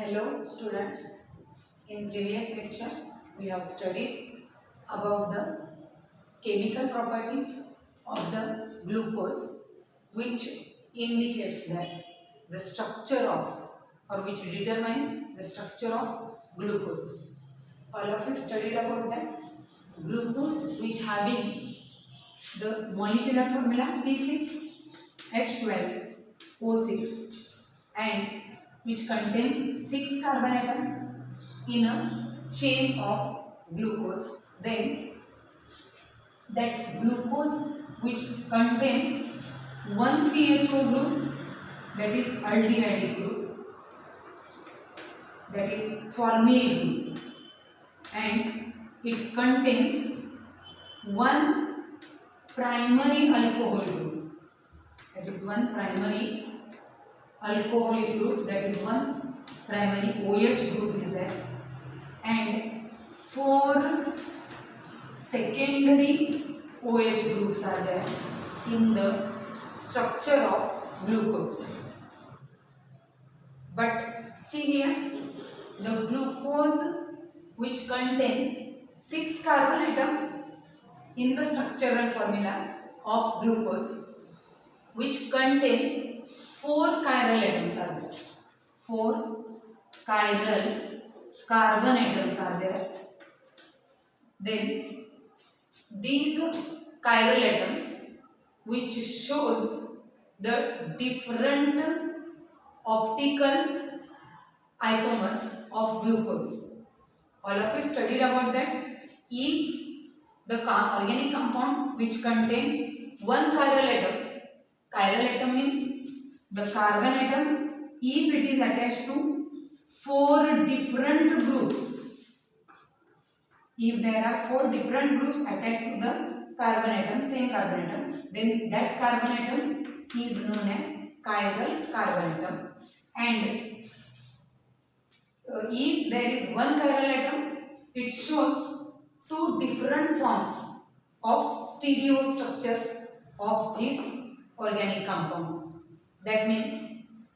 Hello students, in previous lecture we have studied about the chemical properties of the glucose which indicates that the structure of or which determines the structure of glucose. All of you studied about that glucose which having the molecular formula C6H12O6 and which contains 6 carbon atom in a chain of glucose. Then that glucose which contains one CHO group, that is aldehyde group, that is formyl group, and it contains one primary alcohol group, that is one primary alcoholic group, that is one primary OH group is there, and 4 secondary OH groups are there in the structure of glucose. But see here, the glucose which contains 6 carbon atom in the structural formula of glucose, which contains 4 chiral atoms are there. 4 chiral carbon atoms are there. Then these chiral atoms which shows the different optical isomers of glucose. All of you studied about that. If the organic compound which contains one chiral atom means the carbon atom, if it is attached to 4 different groups, if there are 4 different groups attached to the carbon atom, same carbon atom, then that carbon atom is known as chiral carbon atom. And if there is one chiral atom, it shows 2 different forms of stereo structures of this organic compound. That means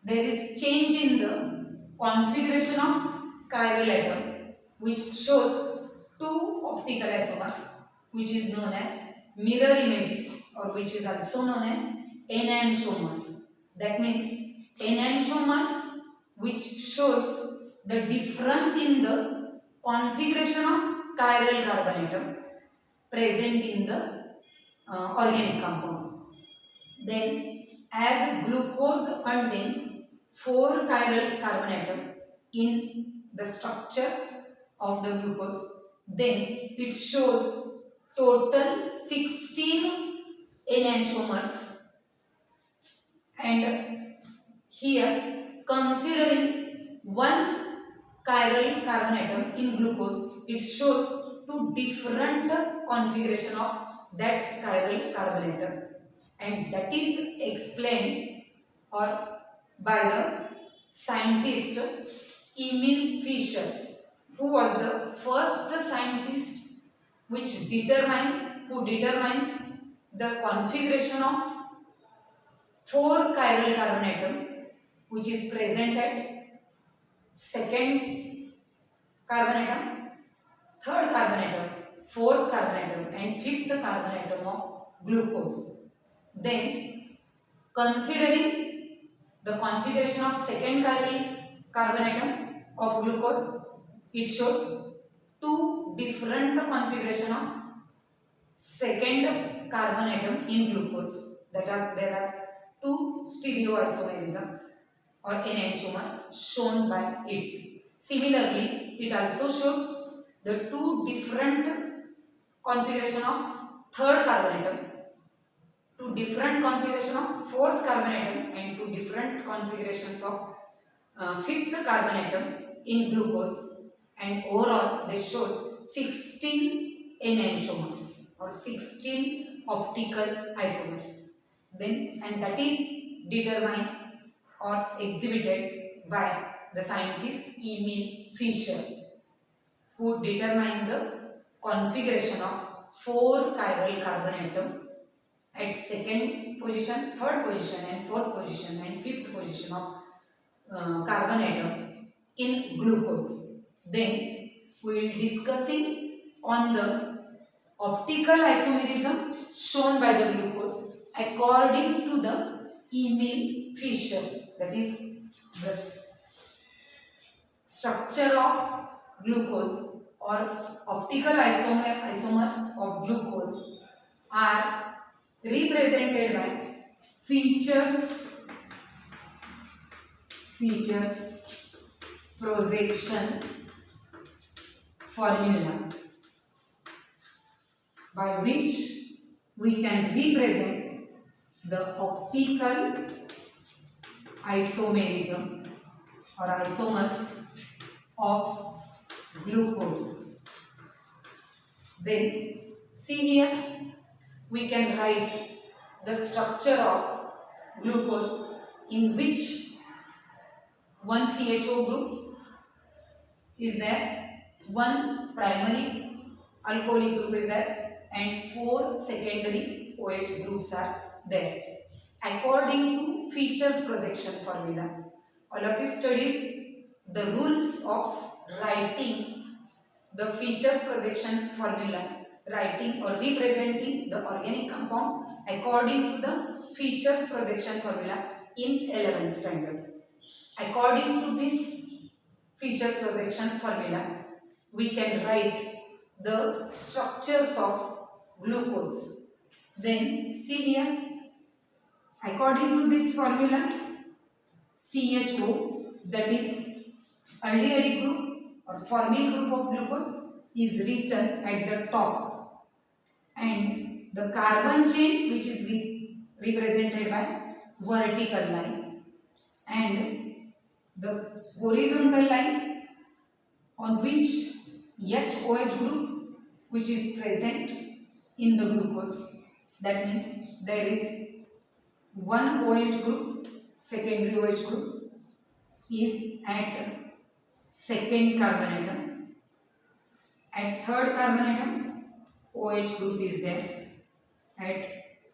there is change in the configuration of chiral atom which shows 2 optical isomers, which is known as mirror images or which is also known as enantiomers. That means enantiomers which shows the difference in the configuration of chiral carbon atom present in the organic compound. Then as glucose contains 4 chiral carbon atom in the structure of the glucose, then it shows total 16 enantiomers. And here, considering one chiral carbon atom in glucose, it shows 2 different configuration of that chiral carbon atom. And that is explained or by the scientist Emil Fischer, who was the first scientist who determines the configuration of 4 chiral carbon atom which is present at second carbon atom, third carbon atom, fourth carbon atom and fifth carbon atom of glucose. Then, considering the configuration of second chiral carbon atom of glucose, it shows 2 different configuration of second carbon atom in glucose. There are 2 stereoisomerisms or enantiomers shown by it. Similarly, it also shows the 2 different configuration of third carbon atom, 2 different configuration of fourth carbon atom and 2 different configurations of fifth carbon atom in glucose, and overall this shows 16 enantiomers or 16 optical isomers. Then and that is determined or exhibited by the scientist Emil Fischer, who determined the configuration of 4 chiral carbon atom at second position, third position and fourth position and fifth position of carbon atom in glucose. Then we will discussing on the optical isomerism shown by the glucose according to the Emil Fischer, that is the structure of glucose or optical isomers of glucose are represented by features projection formula, by which we can represent the optical isomerism or isomers of glucose. Then see here, we can write the structure of glucose in which one CHO group is there, one primary alcoholic group is there, and 4 secondary OH groups are there. According to features projection formula, all of you studied the rules of writing the features projection formula, writing or representing the organic compound according to the features projection formula in 11th standard. According to this features projection formula, we can write the structures of glucose. Then see here, according to this formula, CHO, that is aldehyde group or formyl group of glucose, is written at the top, and the carbon chain, which is represented by vertical line, and the horizontal line on which HOH group, which is present in the glucose. That means there is one OH group, secondary OH group is at second carbon atom. At third carbon atom, OH group is there. At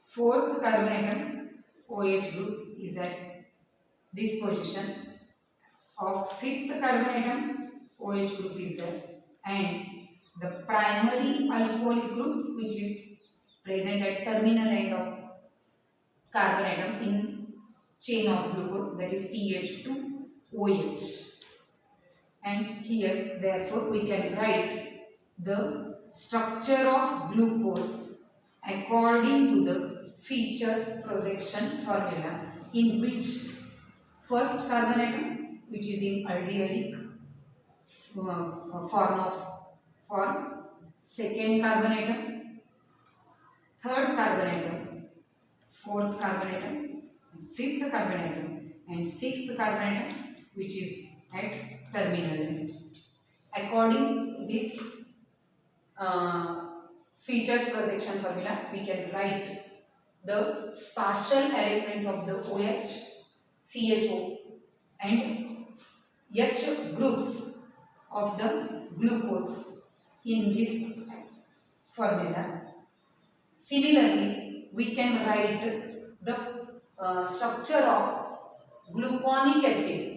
fourth carbon atom, OH group is at this position. Of fifth carbon atom, OH group is there, and the primary alcoholic group, which is present at terminal end of carbon atom in chain of glucose, that is CH2OH. And here therefore we can write the structure of glucose according to the features projection formula, in which first carbon atom, which is in aldehydic form, second carbon atom, third carbon atom, fourth carbon atom, fifth carbon atom, and sixth carbon atom, which is at terminal end. According to this features projection formula, we can write the spatial arrangement of the OH, CHO, and H groups of the glucose in this formula. Similarly, we can write the structure of gluconic acid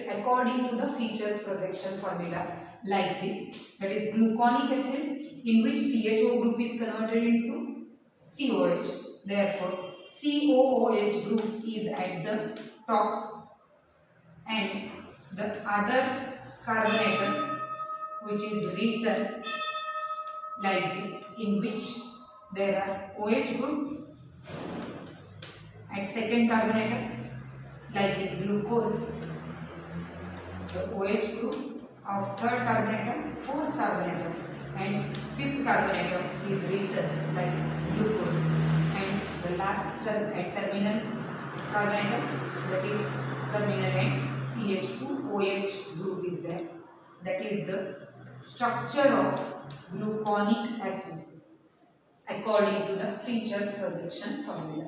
according to the features projection formula like this. That is gluconic acid in which CHO group is converted into COH. Therefore, COOH group is at the top, and the other carbon atom, which is written like this, in which there are OH group at second carbon atom, like in glucose, the OH group of third carbon atom, fourth carbon atom, and fifth carbon atom is written like glucose, and the last term at terminal carbon atom, that is terminal end, CH2OH group is there. That is the structure of gluconic acid according to the features projection formula.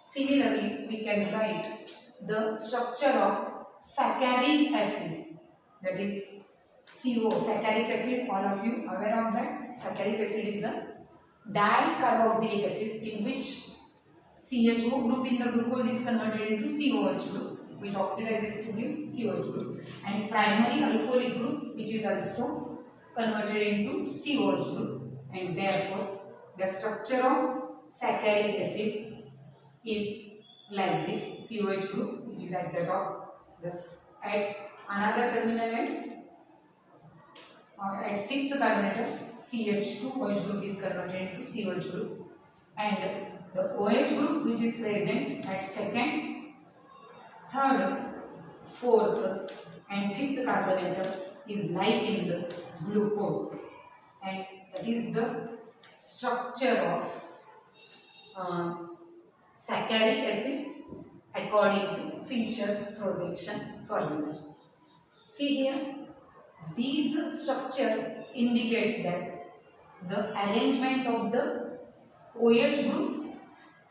Similarly, we can write the structure of saccharic acid, that is CO, saccharic acid. All of you aware of that? Saccharic acid is a dicarboxylic acid in which CHO group in the glucose is converted into COH group, which oxidizes to give COH group, and primary alcoholic group which is also converted into COH group, and therefore the structure of saccharic acid is like this COH group which is at the top. This at another terminal end at 6th carbon atom CH2 OH group is converted into COH group, and the OH group which is present at 2nd, 3rd, 4th and 5th carbon atom is like in the glucose, and that is the structure of saccharic acid according to Fischer's projection formula. See here, these structures indicates that the arrangement of the OH group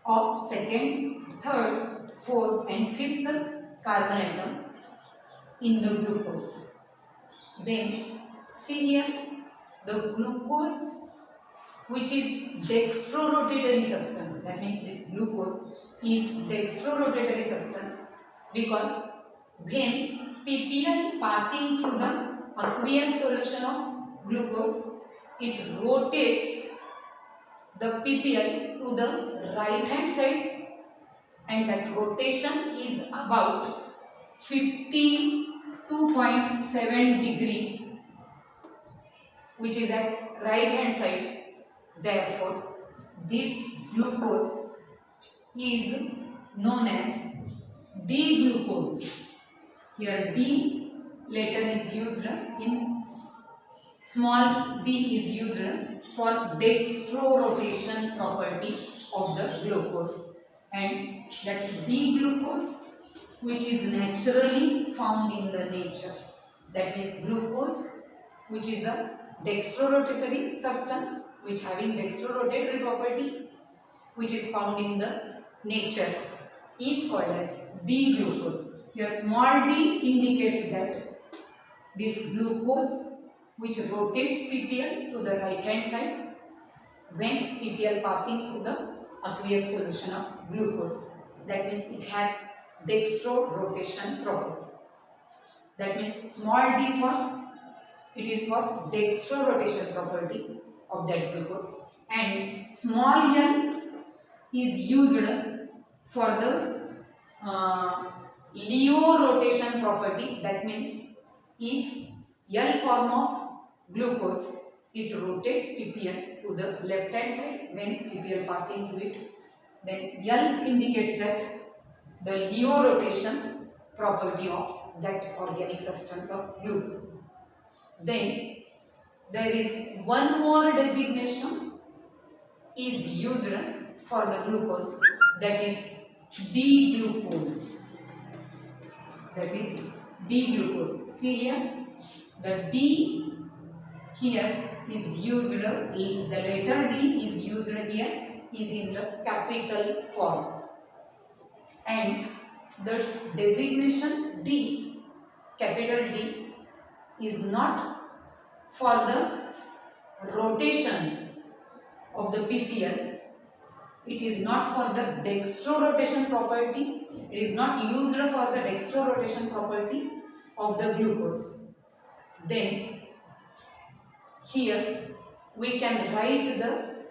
of 2nd, 3rd, 4th and 5th carbon atom in the glucose. Then see here, the glucose which is dextrorotatory substance, that means this glucose is dextrorotatory substance because when PPL passing through the aqueous solution of glucose, it rotates the PPL to the right hand side, and that rotation is about 52.7 degree, which is at right hand side. Therefore, this glucose is known as D-glucose. Here D later is used in small d is used for dextrorotation property of the glucose, and that D-glucose which is naturally found in the nature, that means glucose which is a dextrorotatory substance which having dextrorotatory property which is found in the nature is called as D-glucose. Here small d indicates that this glucose which rotates PPL to the right hand side when PPL passing through the aqueous solution of glucose, that means it has dextrorotation property. That means small d for it is for dextrorotation property of that glucose, and small l is used for the Leo rotation property. That means if L form of glucose, it rotates PPL to the left hand side when PPL passing through it, then L indicates that the Leo rotation property of that organic substance of glucose. Then there is one more designation is used for the glucose, that is D-glucose. That is D-glucose. See here, the D here is used, the letter D is used here is in the capital form, and the designation D, capital D, is not for the rotation of the PPL. It is not for the dextrorotation property. It is not used for the dextrorotation property of the glucose. Then here we can write the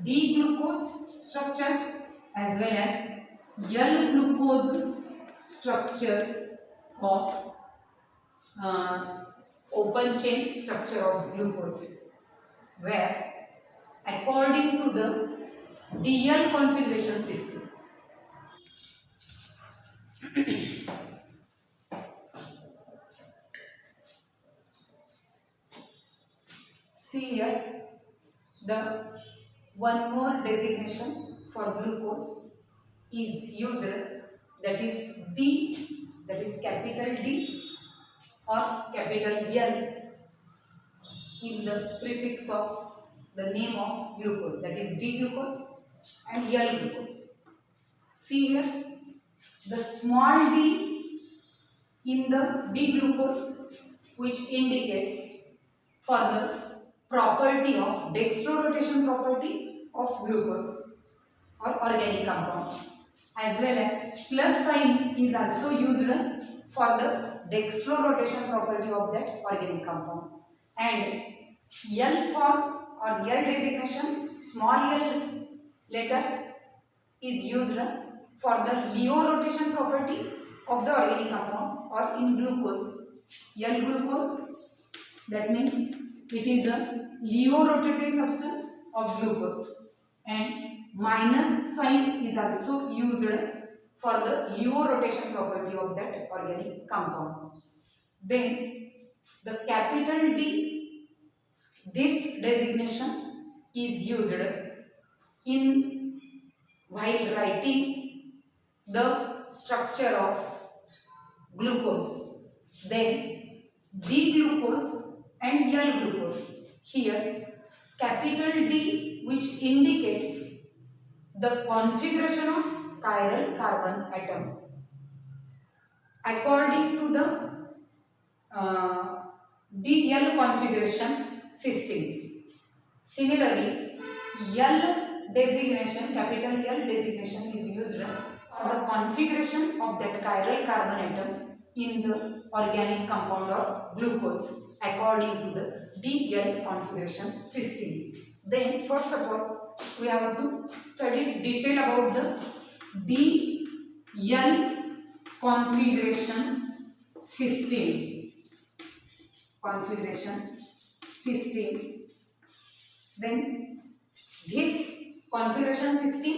D-glucose structure as well as L-glucose structure of open chain structure of glucose, where according to the DL configuration system, see here, the one more designation for glucose is used, that is D, that is capital D or capital L in the prefix of the name of glucose, that is D-glucose and L-glucose. See here, the small d in the D-glucose which indicates for the property of dextrorotation property of glucose or organic compound, as well as plus sign is also used for the dextrorotation property of that organic compound. And L form or L designation, small l letter is used for the Leo rotation property of the organic compound, or in glucose. L glucose, that means it is a Leo rotating substance of glucose, and minus sign is also used for the Leo rotation property of that organic compound. Then the capital D, this designation is used in while writing the structure of glucose. Then D glucose and L glucose. Here capital D, which indicates the configuration of chiral carbon atom according to the DL configuration system. Similarly, L designation, capital L designation is used for the configuration of that chiral carbon atom in the organic compound or glucose according to the DL configuration system. Then first of all, we have to study detail about the DL configuration system. Then this configuration system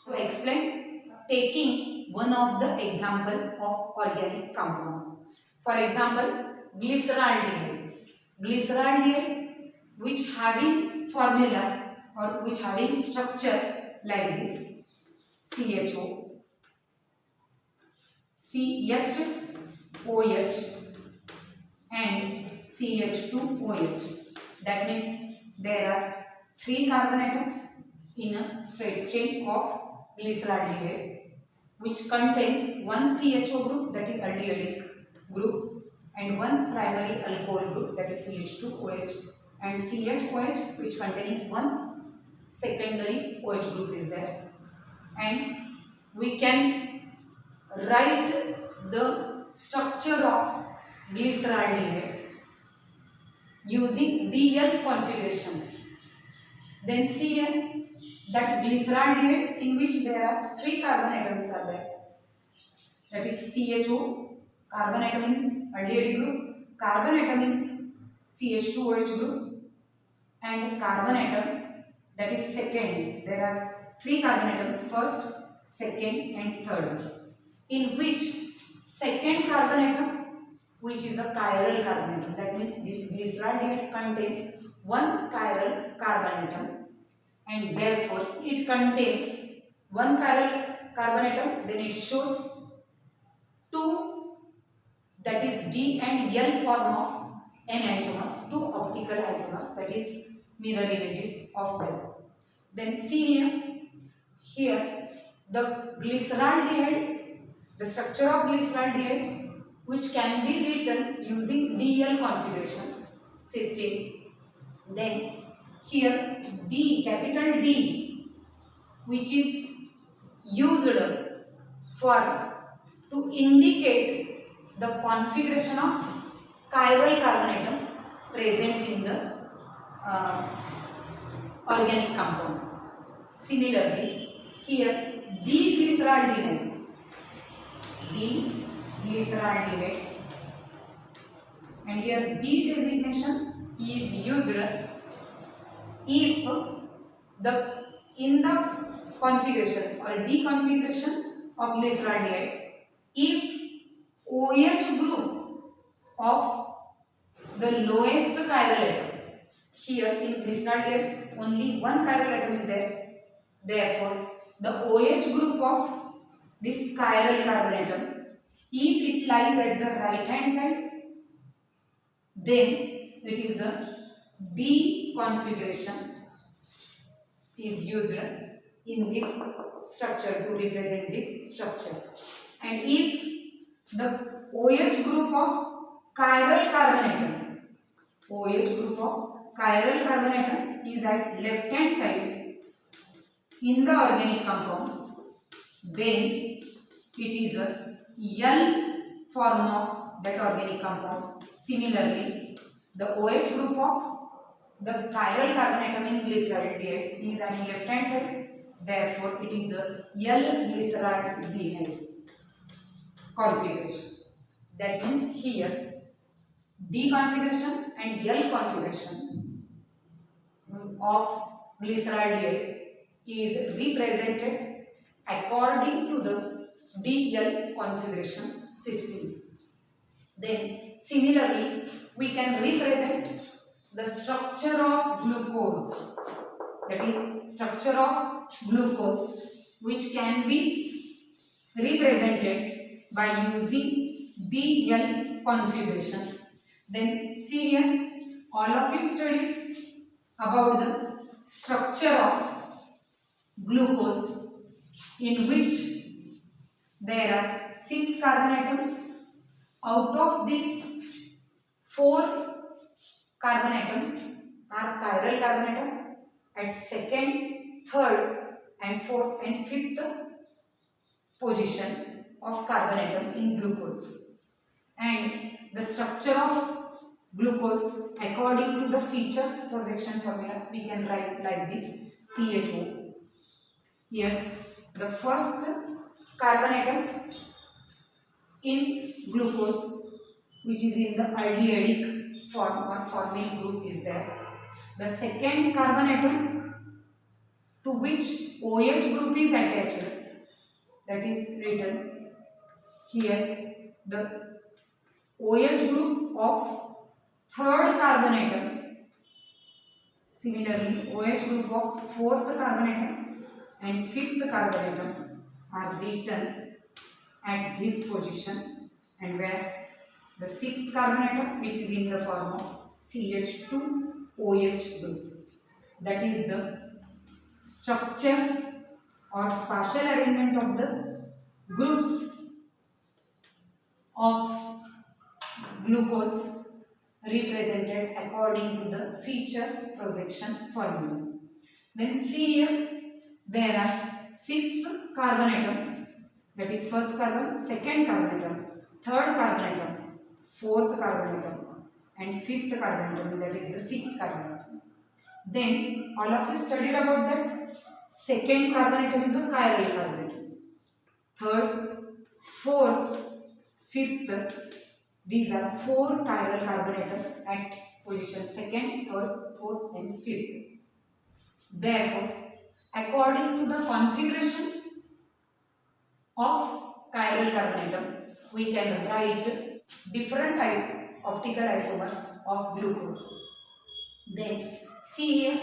to explain, taking one of the example of organic compound. For example, glyceraldehyde. Glyceraldehyde, which having formula or which having structure like this: CHO, CHOH and CH2OH. That means there are 3 carbon atoms in a straight chain of glyceraldehyde, which contains one CHO group, that is aldehydic group, and one primary alcohol group, that is CH2OH, and CHOH, which containing one secondary OH group is there. And we can write the structure of glyceraldehyde using DL configuration. Then see here that glyceraldehyde, in which there are 3 carbon atoms are there, that is CHO, carbon atom in aldehydic group, carbon atom in CH2OH group, and carbon atom, that is second. There are 3 carbon atoms, first, second and third, in which second carbon atom, which is a chiral carbon atom, that means this glyceraldehyde contains one chiral carbon atom, and therefore it contains one chiral carbon atom. Then it shows 2, that is D and L form of N isomers, 2 optical isomers, that is mirror images of them. Then see here the glyceraldehyde, the structure of glyceraldehyde, which can be written using DL configuration system. Then here D, capital D, which is used for to indicate the configuration of chiral carbon atom present in the organic compound. Similarly, here D-glyceraldehyde, and here D designation is used if in the configuration or D configuration of glyceraldehyde, if OH group of the lowest chiral atom, here in glyceraldehyde only one chiral atom is there, therefore the OH group of this chiral carbon atom, if it lies at the right hand side, then it is a D configuration is used in this structure to represent this structure. And if the OH group of chiral carbon atom, is at left hand side in the organic compound, then it is a L form of that organic compound. Similarly, the OH group of the chiral carbon atom in glyceraldehyde is on left hand side. Therefore, it is a L-glyceraldehyde configuration. That means here D configuration and L configuration of glyceraldehyde is represented according to the DL configuration system. Then similarly, we can represent the structure of glucose, that is structure of glucose, which can be represented by using DL configuration. Then see here, all of you studied about the structure of glucose, in which there are 6 carbon atoms. Out of these, 4 carbon atoms are chiral carbon atom at second, third and fourth and fifth position of carbon atom in glucose. And the structure of glucose according to the features projection formula we can write like this: CHO. Here the first carbon atom in glucose, which is in the aldehydic form or forming group, is there. The second carbon atom to which OH group is attached, that is written here, the OH group of third carbon atom. Similarly, OH group of fourth carbon atom and fifth carbon atom are written at this position, and where the sixth carbon atom, which is in the form of CH2OH group, that is the structure or spatial arrangement of the groups of glucose represented according to the features projection formula. Then see here, there are 6 carbon atoms, that is first carbon, second carbon atom, third carbon atom, fourth carbon atom and fifth carbon atom, that is the sixth carbon atom. Then all of you studied about that. Second carbon atom is a chiral carbon atom. Third, fourth, fifth, these are 4 chiral carbon atoms at position second, third, fourth and fifth. Therefore, according to the configuration of chiral carbon atom, we can write different optical isomers of glucose. Then see here,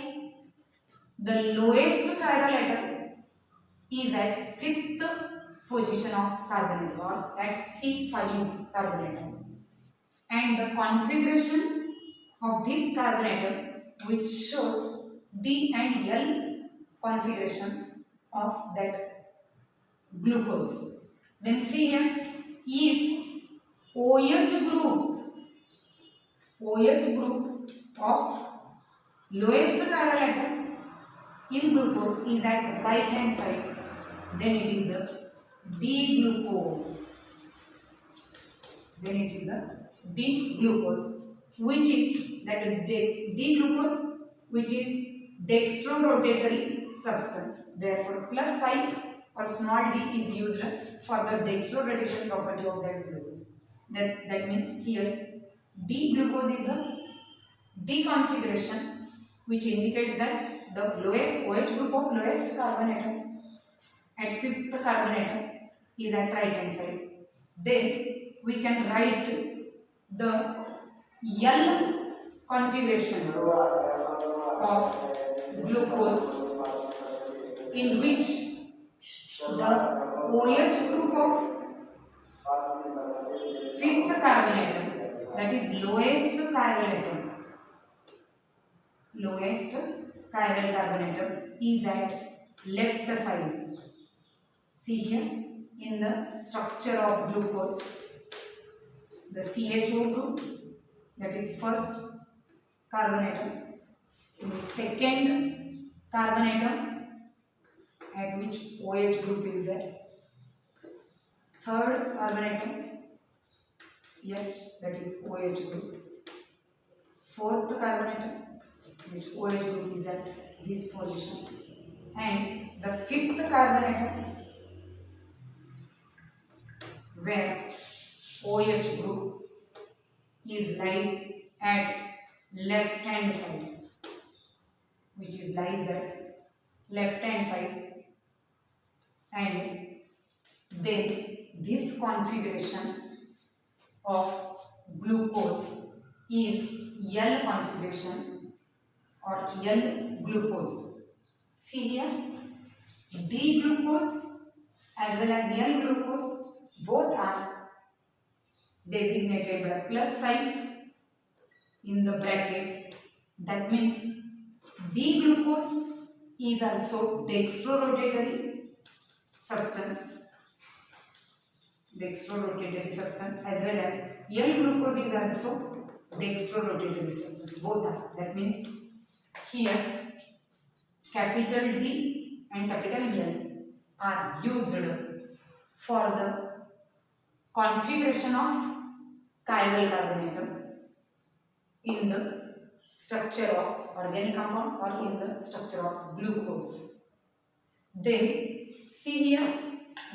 the lowest chiral atom is at 5th position of carbon atom, or at C5 carbon atom. And the configuration of this carbon atom, which shows D and L configurations of that glucose. Then see here, if OH group of lowest chiral atom in glucose is at right hand side, then it is a D-glucose. Then it is a D-glucose, which is that D-glucose, which is dextrorotatory substance. Therefore, plus sign or small d is used for the dextrorotation property of that glucose. That means here D-glucose is a D configuration, which indicates that the OH group of lowest carbon atom at 5th carbon atom is at right hand side. Then we can write the L configuration of glucose, in which the OH group of 5th carbon atom, that is lowest chiral carbon atom, is at left side. See here, in the structure of glucose, the CHO group, that is first carbon atom, second carbon atom at which OH group is there, third carbon atom H, that is OH group. Fourth carbon atom, which OH group is at this position, and the fifth carbon atom where OH group is lies at left hand side, which is lies at left hand side, and then this configuration of glucose is L configuration or L glucose. See here, D glucose as well as L glucose both are designated by plus sign in the bracket. That means D glucose is also dextrorotatory substance, as well as L glucose is also dextrorotatory substance. Both are. That means here capital D and capital L are used for the configuration of chiral carbon atom in the structure of organic compound or in the structure of glucose. Then see here,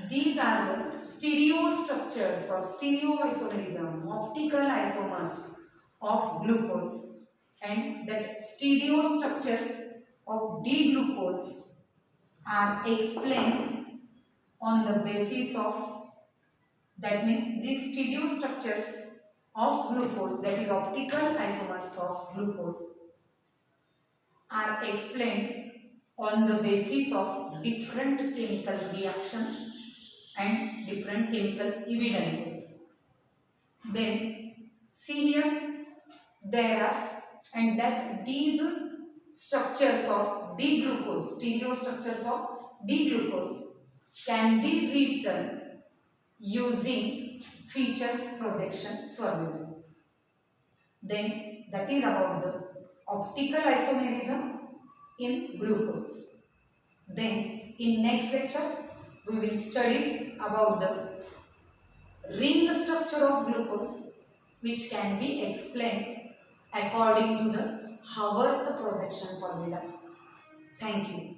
these are the stereo structures or stereoisomerism, optical isomers of glucose, and that stereo structures of D-glucose are explained on the basis of, that means these stereo structures of glucose, that is optical isomers of glucose, are explained on the basis of different chemical reactions and different chemical evidences. Then see here, there are, and that these structures of D-glucose, stereo structures of D-glucose can be written using features projection formula. Then that is about the optical isomerism in glucose. Then in next lecture we will study about the ring structure of glucose, which can be explained according to the Haworth projection formula. Thank you.